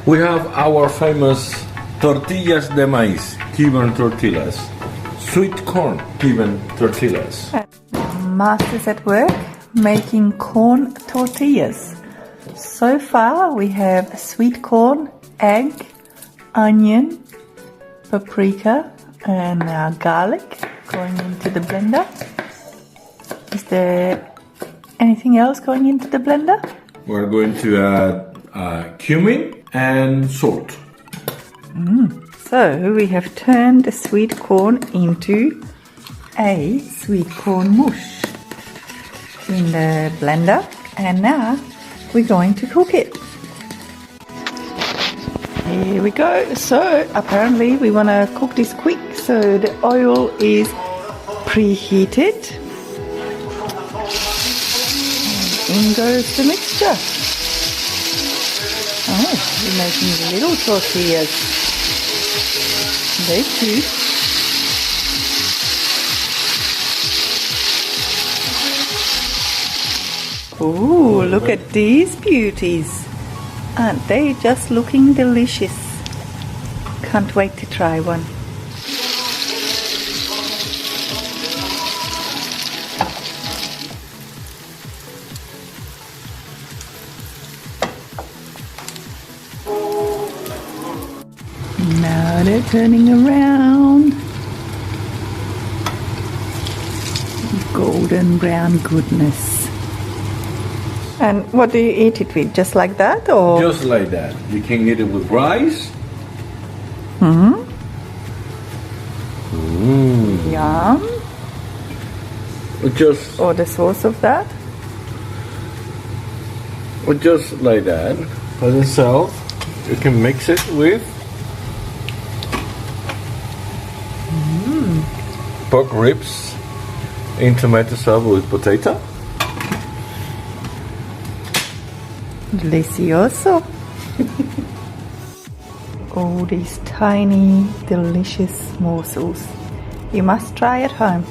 We have our famous tortillas de maíz, Cuban tortillas. Sweet corn Cuban tortillas. Master's at work making corn tortillas. So far we have sweet corn, egg, onion, paprika and garlic going into the blender. Is there anything else going into the blender? We're going to add cumin and salt. So we have turned the sweet corn into a sweet corn mush in the blender, and now we're going to cook it. Here we go. So apparently we want to cook this quick, so the oil is preheated. And in goes the mixture. Oh, we're making little tortillas. They're cute. Ooh, look at these beauties. Aren't they just looking delicious? Can't wait to try one. Now they're turning around. Golden brown goodness. And what do you eat it with? Just like that, or? Just like that. You can eat it with rice. Yum. Or the sauce of that? Or just like that. By itself. You can mix it with pork ribs in tomato sauce with potato. Delicioso. All these tiny, delicious morsels. You must try at home.